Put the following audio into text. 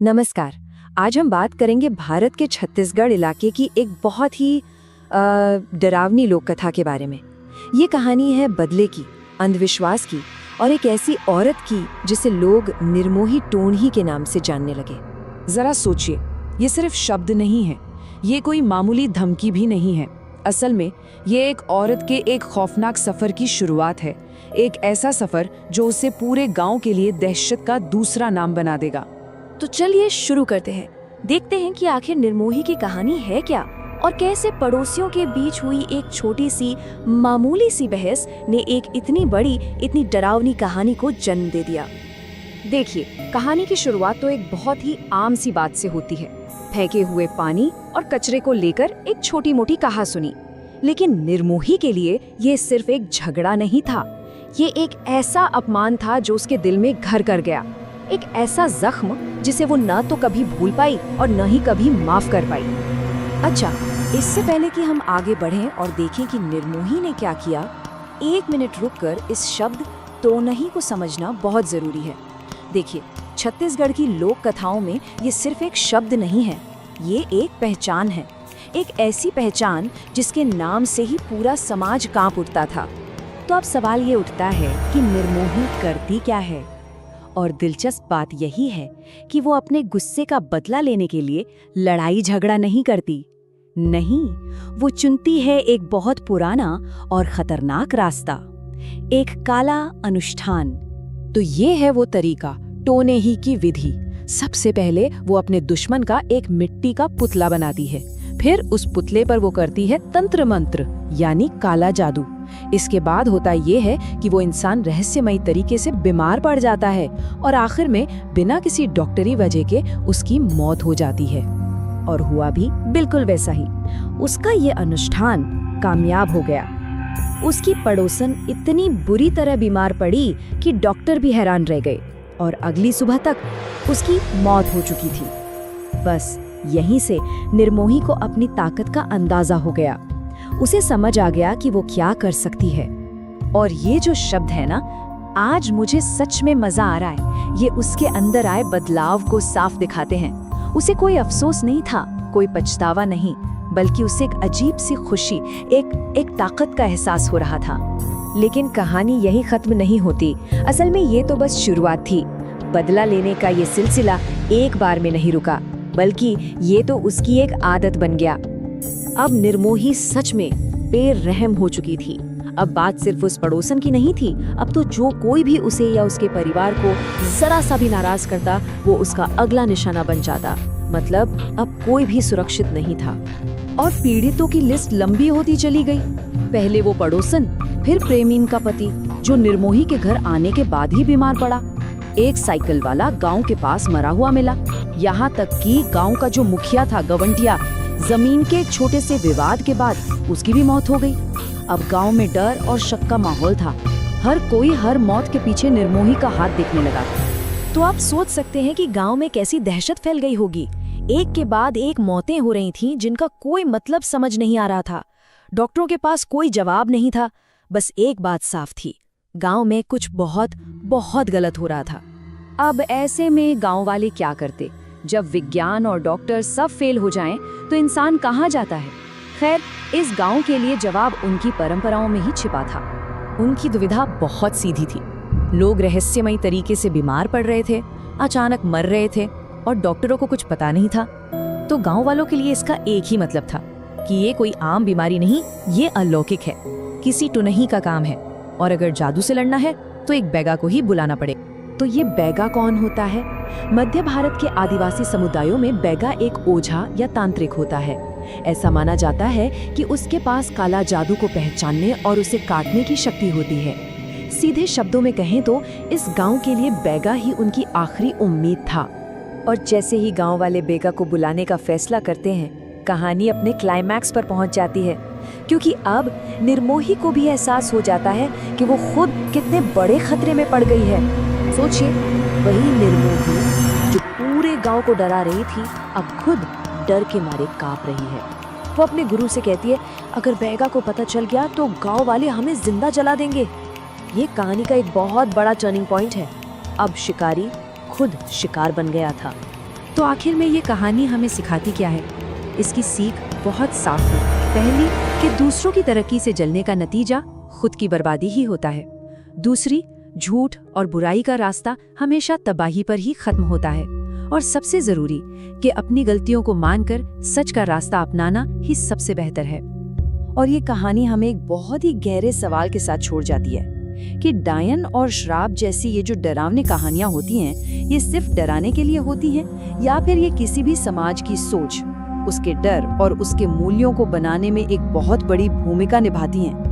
नमस्कार। आज हम बात करेंगे भारत के छत्तीसगढ़ इलाके की एक बहुत ही डरावनी लोक कथा के बारे में। ये कहानी है बदले की, अंधविश्वास की और एक ऐसी औरत की जिसे लोग निर्मोही टोणही के नाम से जानने लगे। जरा सोचिए, ये सिर्फ शब्द नहीं है, ये कोई मामूली धमकी भी नहीं है। असल में ये एक औरत के एक खौफनाक सफर की शुरुआत है। एक ऐसा सफर जो उसे पूरे गांव के लिए दहशत का दूसरा नाम बना देगा। तो चलिए शुरू करते हैं। देखते हैं कि आखिर निर्मोही की कहानी है क्या और कैसे पड़ोसियों के बीच हुई एक छोटी सी मामूली सी बहस ने एक इतनी बड़ी, इतनी डरावनी कहानी को जन्म दे दिया। देखिए, कहानी की शुरुआत तो एक बहुत ही आम सी बात से होती है। फेंके हुए पानी और कचरे को लेकर एक छोटी मोटी कहासुनी। लेकिन निर्मोही के लिए ये सिर्फ एक झगड़ा नहीं था, ये एक ऐसा अपमान था जो उसके दिल में घर कर गया। एक ऐसा जख्म जिसे वो न तो कभी भूल पाई और न ही कभी माफ कर पाई। अच्छा, इससे पहले कि हम आगे बढ़ें और देखें कि निर्मोही ने क्या किया, एक मिनट रुककर इस शब्द टोणही को समझना बहुत जरूरी है। देखिए, छत्तीसगढ़ की लोक कथाओं में ये सिर्फ एक शब्द नहीं है, ये एक पहचान है। एक ऐसी पहचान जिसके नाम से ही पूरा समाज कांप उठता था। तो अब सवाल ये उठता है कि निर्मोही करती क्या है? और दिलचस्प बात यही है कि वो अपने गुस्से का बदला लेने के लिए लड़ाई झगड़ा नहीं करती। नहीं, वो चुनती है एक बहुत पुराना और खतरनाक रास्ता, एक काला अनुष्ठान। तो ये है वो तरीका, टोणही की विधि। सबसे पहले वो अपने दुश्मन का एक मिट्टी का पुतला बनाती है, फिर उस पुतले पर वो करती है तंत्र मंत्र यानी काला जादू। इसके बाद होता ये है कि वो इंसान रहस्यमयी तरीके से बीमार पड़ जाता है और आखिर में बिना किसी डॉक्टरी वजह के उसकी मौत हो जाती है। और हुआ भी बिल्कुल वैसा ही। उसका ये अनुष्ठान कामयाब हो गया। उसकी पड़ोसन इतनी बुरी तरह बीमार पड़ी कि डॉक्टर भी हैरान रह गए और अगली सुबह तक उसकी मौत हो चुकी थी। बस यहीं से निर्मोही को अपनी ताकत का अंदाजा हो गया। उसे समझ आ गया कि वो क्या कर सकती है। और ये जो शब्द है ना, आज मुझे सच में मजा आ रहा है, ये उसके अंदर आए बदलाव को साफ दिखाते हैं। उसे कोई अफसोस नहीं था, कोई पछतावा नहीं, बल्कि उसे एक अजीब सी खुशी, एक ताकत का एहसास हो रहा था। लेकिन कहानी यही खत्म नहीं होती। असल में ये तो बस शुरुआत थी। बदला लेने का ये सिलसिला एक बार में नहीं रुका, बल्कि ये तो उसकी एक आदत बन गया। अब निर्मोही सच में बेरहम हो चुकी थी। अब बात सिर्फ उस पड़ोसन की नहीं थी, अब तो जो कोई भी उसे या उसके परिवार को जरा सा भी नाराज करता, वो उसका अगला निशाना बन जाता। मतलब अब कोई भी सुरक्षित नहीं था। और पीड़ितों की लिस्ट लंबी होती चली गई। पहले वो पड़ोसन, फिर प्रेमीन का पति जो निर्मोही के घर आने के बाद ही बीमार पड़ा। एक साइकिल वाला गांव के पास मरा हुआ मिला। यहाँ तक कि गांव का जो मुखिया था, गवंटिया, जमीन के छोटे से विवाद के बाद उसकी भी मौत हो गई। अब गांव में डर और शक का माहौल था। हर कोई हर मौत के पीछे निर्मोही का हाथ देखने लगा। तो आप सोच सकते हैं कि गांव में कैसी दहशत फैल गई होगी। एक के बाद एक मौतें हो रही थीं जिनका कोई मतलब समझ नहीं आ रहा था। डॉक्टरों के पास कोई जवाब नहीं था। बस एक बात साफ थी, गांव में कुछ बहुत बहुत गलत हो रहा था। अब ऐसे में गांव वाले क्या करते? जब विज्ञान और डॉक्टर सब फेल हो जाएं, तो इंसान कहाँ जाता है? खैर, इस गांव के लिए जवाब उनकी परंपराओं में ही छिपा था। उनकी दुविधा बहुत सीधी थी। लोग रहस्यमयी तरीके से बीमार पड़ रहे थे, अचानक मर रहे थे और डॉक्टरों को कुछ पता नहीं था। तो गांव वालों के लिए इसका एक ही मतलब था कि ये कोई आम बीमारी नहीं, ये अलौकिक है, किसी टोणही का काम है। और अगर जादू से लड़ना है तो एक बैगा को ही बुलाना पड़े। तो ये बैगा कौन होता है? मध्य भारत के आदिवासी समुदायों में बैगा एक ओझा या तांत्रिक होता है। ऐसा माना जाता है कि उसके पास काला जादू को पहचानने और उसे काटने की शक्ति होती है। सीधे शब्दों में कहें तो इस गांव के लिए बैगा ही उनकी आखिरी उम्मीद था। और जैसे ही गांव वाले बैगा को बुलाने का फैसला करते हैं, कहानी अपने क्लाइमैक्स पर पहुंच जाती है। क्योंकि अब निर्मोही को भी एहसास हो जाता है कि वो खुद कितने बड़े खतरे में पड़ गई है। सोचिए, वही निर्मोही जो पूरे गांव को डरा रही थी, अब खुद डर के मारे कांप रही है। वो अपने गुरु से कहती है, अगर बैगा को पता चल गया तो गांव वाले हमें जिंदा जला देंगे। ये कहानी का एक बहुत बड़ा टर्निंग पॉइंट है। अब शिकारी खुद शिकार बन गया था। तो आखिर में ये कहानी हमें सिखाती क्या है? इसकी सीख बहुत साफ है। पहली, कि दूसरों की तरक्की से जलने का नतीजा खुद की बर्बादी ही होता है। दूसरी, झूठ और बुराई का रास्ता हमेशा तबाही पर ही खत्म होता है। और सबसे जरूरी, कि अपनी गलतियों को मानकर सच का रास्ता अपनाना ही सबसे बेहतर है। और ये कहानी हमें एक बहुत ही गहरे सवाल के साथ छोड़ जाती है कि डायन और श्राप जैसी ये जो डरावनी कहानियां होती हैं, ये सिर्फ डराने के लिए होती हैं या फिर ये किसी भी समाज की सोच, उसके डर और उसके मूल्यों को बनाने में एक बहुत बड़ी भूमिका निभाती हैं।